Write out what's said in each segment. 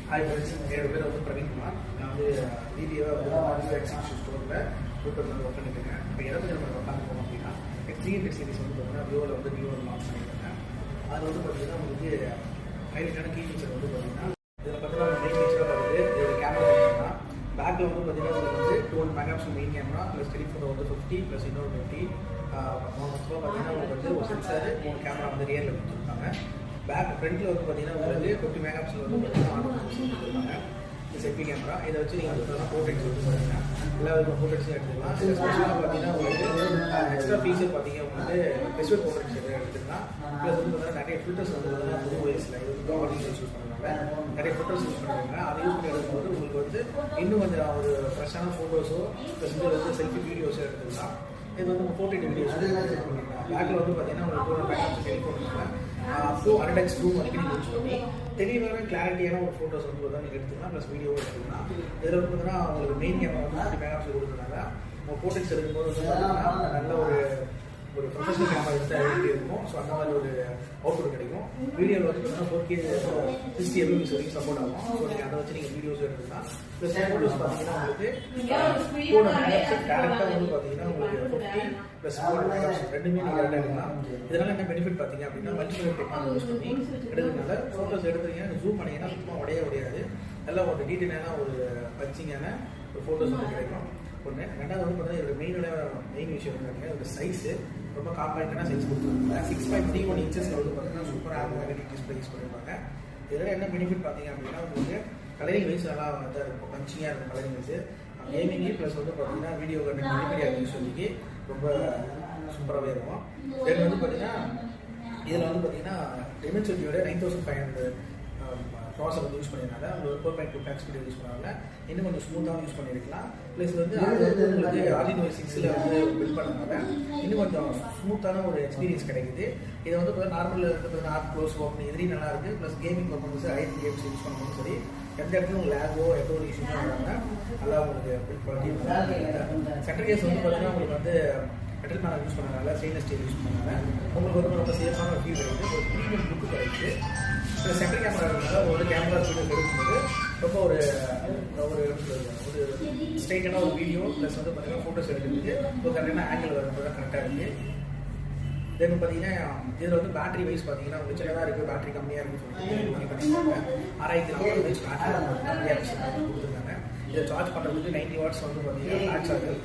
Hi friends, என்னோட பேர் வந்து பிரவீன்குமார். நான் வந்து வீடியோ எக்ஸிபிஷன் ஸ்டோரில் கூப்பிட்டு வந்து ஒர்க் பண்ணிட்டுருக்கேன். இப்போ எதை நம்ம பார்க்க போகிறோம் அப்படின்னா 300 சீரிஸ் வந்து பார்த்தீங்கன்னா விவோவில் வந்து நியூ லான்ச் பண்ணியிருக்காங்க. அதில் வந்து பார்த்தீங்கன்னா உங்களுக்கு ஹைலைட்டான கீ ஃபீச்சர் வந்து பார்த்தீங்கன்னா இதில் பார்த்தீங்கன்னா மெயின் ஃபீச்சராக வருது. இதோட கேமரா பார்த்தீங்கன்னா பேக்கில் வந்து பார்த்தீங்கன்னா உங்களுக்கு வந்து 2 megapixel main camera plus telephoto வந்து 50 ப்ளஸ் இன்னொரு 50 மொத்தமாக பார்த்தீங்கன்னா உங்களுக்கு வந்து ஒரு சென்சார் 3 கேமரா வந்து ரியரில் கொடுத்துருக்காங்க. பேக் ஃப்ரண்ட்டில் வந்து பார்த்தீங்கன்னா உங்களுக்கு 50 மெகாபிக்சல் வந்து பார்த்தீங்கன்னா கொடுத்துருக்காங்க. இது செல்ஃபி கேமரா. இதை வச்சு நீங்கள் வந்து ஃபோட்டோஸ் வந்து பார்த்தீங்கன்னா எல்லா விதமான ஃபோட்டோஸும் எடுத்துக்கலாம். ஸ்பெஷலாக பார்த்தீங்கன்னா உங்களுக்கு எக்ஸ்ட்ரா ஃபீச்சர் பார்த்தீங்க உங்களுக்கு ஃபெஸ்டிவல் ஃபோட்டோஸ் எடுத்துக்கலாம். ப்ளஸ் வந்து பார்த்தீங்கன்னா நிறைய ஃபில்டர்ஸ் வந்து பார்த்தீங்கன்னா புது வயசில் இது வந்து ஆடியன்ஸ் யூஸ் பண்ணுறாங்க, நிறைய ஃபோட்டோஸ் யூஸ் பண்ணுறாங்க. அதை யூஸ் பண்ணி எடுக்கும்போது உங்களுக்கு வந்து இன்னும் கொஞ்சம் ஒரு ஃப்ரெஷ்ஷான ஃபோட்டோஸோ ப்ளஸ் வந்து செல்ஃபி வீடியோஸோ எடுத்துக்கலாம். இது வந்து ஃபோட்டோ வீடியோஸ் பேக்கில் வந்து பார்த்தீங்கன்னா உங்களுக்கு பேக்கப் டெலிஃபோன் அப்போ 100x ஜூம் வரைக்கும் நீங்கள் யூஸ் பண்ணி தெளிவான கிளாரிட்டியான ஒரு ஃபோட்டோஸ் வந்து பார்த்தா நீங்கள் எடுத்துக்கலாம். ப்ளஸ் வீடியோ எடுத்துக்கலாம். இதில் வந்து பார்த்தீங்கன்னா உங்களுக்கு மெயின் கேமரா வந்து 50 மெகாபிக்சல் கொடுக்குறாங்க. உங்கள் ஃபோட்டோஸ் எடுக்கும்போது வந்து பார்த்தீங்கன்னா நல்ல ஒரு ப்ரொஃபஷனல் கேமரா எடுத்து எப்படி இருக்கும். ஸோ அந்த மாதிரி ஒரு அவுட்புட் கிடைக்கும். வீடியோவில் வந்து பார்த்தீங்கன்னா 4K 60 MB வரைக்கும் சப்போர்ட் ஆகும். ஸோ நீங்கள் அதை வச்சு நீங்கள் வீடியோஸ் எடுத்துக்கலாம். ப்ளஸ் ஃபோட்டோஸ் பார்த்தீங்கன்னா உங்களுக்கு 4 மெகாபிக்சல் டேரக்டாக வந்து பார்த்தீங்கன்னா உங்களுக்கு 50 ப்ளஸ் 4 மெகாபிக்சல் ரெண்டுமே நீங்கள் டேரக்டாக எடுக்கலாம். இதனால் என்ன பெனிஃபிட் பார்த்தீங்க அப்படின்னா மல்டிமீடியா டெக்னாலஜி யூஸ் பண்ணி எடுக்கிறதுனால ஃபோட்டோஸ் எடுத்துறீங்கன்னா ஜூம் பண்ணிங்கன்னா சுத்தமாக உடையாது. நல்லா ஒரு டீட்டெயிலான ஒரு பஞ்சிங்கான ஒரு ஃபோட்டோஸ் வந்து கிடைக்கும். ஒன்று. ரெண்டாவது வந்து பார்த்தீங்கன்னா மெயின் விஷயம் வந்து பார்த்தீங்கன்னா ஒரு சைஸு ரொம்ப காம்பாக்டான சைஸ் கொடுத்துருக்காங்க. 6.31 இன்ச்சஸில் வந்து பார்த்தீங்கன்னா சூப்பராக மேக்னெட்டிக் டிஸ்பிளே யூஸ் பண்ணியிருப்பாங்க. இதில் என்ன பெனிஃபிட் பார்த்தீங்க அப்படின்னா உங்களுக்கு கலரிங் வைஸ் நல்லா தான் இருக்கும், பஞ்சிங்காக இருக்கும் கலரிங் வைஸு. கேமிங்கு ப்ளஸ் வந்து பார்த்தீங்கன்னா வீடியோ கண்டென்ட் மல்டிமீடியா யூஸ் சொல்லி ரொம்ப சூப்பராகவே இருக்கும். தென் வந்து பார்த்தீங்கன்னா இதில் வந்து பார்த்தீங்கன்னா டெமென்சிட்டியோட 9500 ப்ராசர் வந்து யூஸ் பண்ணியிருந்தாங்க. உங்களுக்கு 4.2 டாக் ஸ்பீட் யூஸ் பண்ணாங்க. இன்னும் கொஞ்சம் ஸ்மூத்தாகவும் யூஸ் பண்ணியிருக்கலாம். ப்ளஸ் வந்து அது வந்து உங்களுக்கு Adreno 6ல் வந்து பில்ட் பண்ணாங்க. இன்னும் கொஞ்சம் ஸ்மூத்தான ஒரு எக்ஸ்பீரியன்ஸ் கிடைக்குது. இதை வந்து பார்த்தீங்கன்னா நார்மலில் இருக்கிறது ஆர்ட் க்ளோஸ் ஓப்பன் இதுலேயும் நல்லா இருக்குது. ப்ளஸ் கேமிங் பர்பஸ் ஐடி கேம்ஸ் யூஸ் பண்ணும்போது சரி எந்த இடத்துலையும் லேகோ எந்த ஒரு இஷ்யூமே வராங்க. நல்லா உங்களுக்கு பில்ட் குவாலிட்டி. சென்டர் கேஸ் வந்து பார்த்தீங்கன்னா உங்களுக்கு வந்து மெட்டல் பேனல் யூஸ் பண்ணனால ஸ்டெயின்லெஸ் ஸ்டீல் யூஸ் பண்ணாங்க. உங்களுக்கு வந்து ரொம்ப சேஃபான ஒரு ஃபீல் கிடைக்குது, ஒரு ப்ரீமியம் லுக்கு கிடைக்குது. சென்டர் கேமரா இருக்கிறதால ஒரு கேமரா வீடியோ எடுக்கும்போது ரொம்ப ஒரு ஸ்ட்ரைட்டான ஒரு வீடியோ ப்ளஸ் வந்து பார்த்தீங்கன்னா ஃபோட்டோஸ் எடுக்கிறதுக்கு ஒரு கரெக்டான ஆங்கிள் வரும்போது தான் கரெக்டாக இருக்குது. தென் பார்த்தீங்கன்னா இதில் வந்து பேட்டரி வைஸ் பார்த்தீங்கன்னா உங்களுக்கு சின்னதாக இருக்குது, பேட்டரி கம்மியாக இருக்குன்னு சொல்லிட்டு பண்ணியிருக்காங்க. 6400 பேட்டரி கம்மியாக கொடுத்துருக்காங்க. இதை சார்ஜ் பண்ணுறதுக்கு 90 வாட்ஸ் வந்து பார்த்தீங்கன்னா ஃபிளாட் சார்ஜர்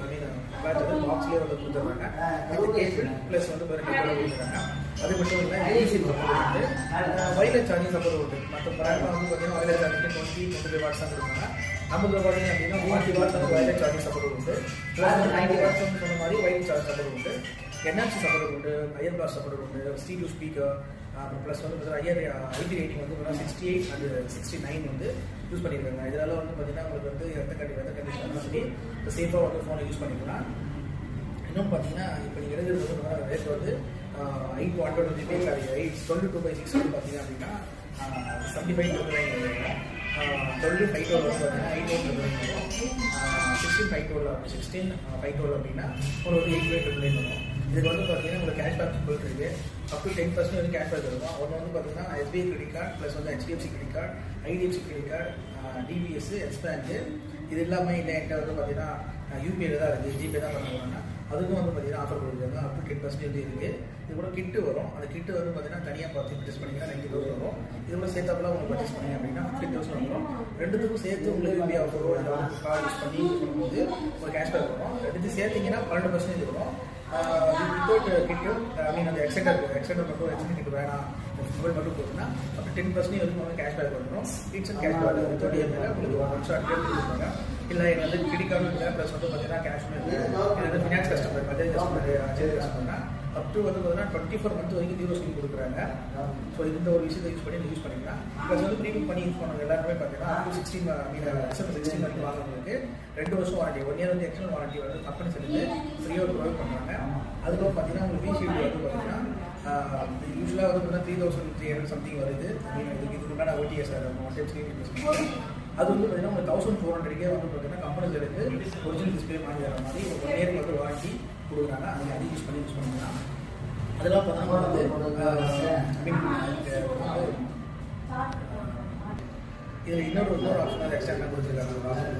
ஃபிளாட் பாக்ஸ்லேயே வந்து கொடுத்துருக்காங்க. அது கேபிள் ப்ளஸ் வந்து பார்த்தீங்கன்னா கொடுத்துருக்காங்க. அது மட்டும் இல்லை ஏசி சப்போர்ட் வந்து வயர்லெஸ் சார்ஜிங் சப்போர்ட் உண்டு. மற்ற பிராண்டில் வந்து பார்த்தீங்கன்னா வயர்லெஸ் சார்ஜிங் 25 வாட்ஸ் தான் கொடுப்பாங்க. நமக்கு பார்த்தீங்க அப்படின்னா 40 வாட்ஸ் வந்து வயர்லெஸ் சார்ஜிங் சப்போர்ட் உண்டு. ப்ளஸ் வந்து 90 வாட்ஸ் வந்து சொன்ன மாதிரி வயர்லெஸ் சார்ஜ் சப்போர்ட் உண்டு. NFC சப்போர்ட் உண்டு, ஐயர் பிளாஸ் சப்போர்ட் உண்டு, ஸ்டீரியோ ஸ்பீக்கர். ப்ளஸ் வந்து பார்த்தீங்கன்னா ஐபி ரேட்டிங் வந்து 68 and 69 வந்து யூஸ் பண்ணியிருக்காங்க. இதனால வந்து பார்த்தீங்கன்னா உங்களுக்கு வந்து வெதர் கண்டிஷன் சரி சேஃபாக வந்து ஃபோனை யூஸ் பண்ணிக்கலாம். இன்னும் பார்த்தீங்கன்னா இப்போ நீங்கள் எழுதுறது வந்து ரேட் வந்து 820 8/22/6 வந்து பார்த்தீங்க அப்படின்னா 75 வரும். 12/5 வந்து பார்த்தீங்கன்னா 8 வரும். 16/5 அப்படின்னா ஒரு 8/9 வரும். இதுக்கு வந்து பார்த்தீங்கன்னா உங்களுக்கு கேஷ்பேக் போயிட்டு இருக்கு. அப் டு 10% வந்து கேஷ்பேக் இருக்கும். ஒன்று வந்து பார்த்தீங்கன்னா SBI கிரெடிட் கார்டு ப்ளஸ் வந்து HDFC credit card, IDFC credit card, DBS, Yes பேங்க்கு இது எல்லாமே இல்லை. என்கிட்ட வந்து பார்த்தீங்கன்னா யூபிஐல தான் இருக்குது, ஜிபே தான் பண்ணுவாங்க. அதுக்கும் வந்து பார்த்தீங்கன்னா ஆஃபர் கொடுக்குறாங்க. அப் டு 10% வந்து இருக்குது. இது கூட கிட்டு வரும். அந்த கிட்டு வந்து பார்த்தீங்கன்னா தனியாக பார்த்து பர்ச்சேஸ் பண்ணிங்கன்னா 90,000 வரும். இது கூட சேர்த்தாப்பெல்லாம் உங்களுக்கு பர்ச்சேஸ் பண்ணிங்க அப்படின்னா 15,000 வரும். ரெண்டுத்துக்கும் சேர்த்து உங்களுக்கு யூபிஐ ஆஃபரோ இல்லை கார்டு யூஸ் பண்ணி யூஸ் பண்ணும்போது ஒரு கேஷ்பேக் வரும். ரெண்டுத்தையும் சேர்த்திங்கன்னா 12% வரும். வித்தவுட் கிட்டு அந்த எக்ஸ்டெண்டர் மட்டும் எக்ஸ்டெண்ட் கிட்டு வேணாம் மொபைல் மட்டும் போகுதுன்னா அப்போ 10% வரைக்கும் வந்து கேஷ்பேக் வந்துடும். இன்ஸ்டன்ட் கேஷ்பேக் வித்தவுட் இஎம்ஐல உங்களுக்கு 1 ஷாட் கொடுப்பாங்க. இல்லை எனக்கு வந்து கிரெடிட் கார்டும் இல்லை ப்ளஸ் வந்து பார்த்தீங்கன்னா கேஷ்மே இல்லை, எனக்கு வந்து ஃபினான்ஸ் கஸ்டமர் பஜாஜ் கஸ்டமர்னா அப் டு வந்து பார்த்தீங்கன்னா 24 மந்த் வரைக்கும் 0 ஸ்கீம் கொடுக்குறாங்க. ஸோ இந்த ஒரு விஷயத்தை யூஸ் பண்ணி யூஸ் பண்ணிக்கலாம். ப்ளஸ் வந்து ப்ரீமியம் பண்ணி யூஸ் பண்ணுறது எல்லாருமே பார்த்தீங்கன்னா அப் டு 16 வரைக்கும் வாங்குறதுக்கு 2 வருஷம் வாரண்டி, 1 இயர் வந்து எக்ஸ்டர்னல் வாரண்டி வந்து கம்பெனி சேர்ந்து ஃப்ரீயாக ப்ரொவைட் பண்ணுறாங்க. அதுக்கப்புறம் பார்த்தீங்கன்னா உங்களுக்கு வீஷீல்டு வந்து பார்த்தீங்கன்னா யூஸ்வலாக வந்து பார்த்தீங்கன்னா 3300 சம்திங் வருது. இதுக்கு முன்னாடி OTS அது வந்து பார்த்தீங்கன்னா உங்களுக்கு 1400 வந்து பார்த்தீங்கன்னா கம்பெனிஸ் எடுத்து ஒரிஜினல் டிஸ்பிளே வாங்கி தர மாதிரி ஒரு 1 இயருக்கு வந்து வாரண்டி கொடுக்குறாங்க. அதை யூஸ் பண்ணிக்கலாம். அதெல்லாம் பார்த்தீங்கன்னா வந்து இதில் இன்னொரு ஆப்ஷன் எக்ஸ்ட்ரா என்ன கொடுத்துருக்காங்க ஒரு ஆப்ஷன்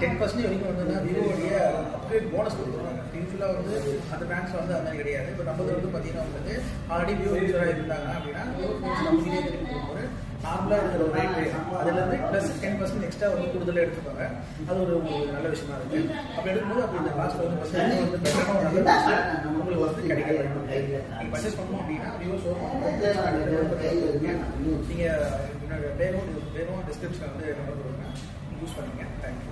10% வரைக்கும் வந்து விவோடைய அப்கிரேட் போனஸ் கொடுத்துருக்காங்க. யூஸ்வலாக வந்து அந்த பேங்க்ஸில் வந்து அந்த மாதிரி கிடையாது. இப்போ நம்ம வந்து பார்த்தீங்கன்னா உங்களுக்கு ஆல்ரெடி விவோ யூஸராக இருந்தாங்க அப்படின்னா விவோ ஃபோன்ஸ் கம்பெனியே ஒரு நார்மலாக இருக்கிற ஒரு ரேட்டு அதுலேருந்து ப்ளஸ் 10% எக்ஸ்ட்ரா வந்து கூடுதலாக எடுத்துப்பாங்க. அது ஒரு நல்ல விஷயமா இருக்குது. அப்படி எடுக்கும்போது அப்படி இந்த காஸ்ட் வந்து பர்சன்ட் வந்து பெட்டரான ஒரு நல்ல விஷயம் உங்களுக்கு வந்து கிடைக்க வாய்ப்பு. நீங்கள் பர்ச்சேஸ் பண்ணணும் அப்படின்னா விவோ ஷோ நீங்கள் என்னோட பேரும் டிஸ்கிரிப்ஷனில் வந்து நம்பர் கொடுங்க, யூஸ் பண்ணுங்கள். தேங்க்யூ.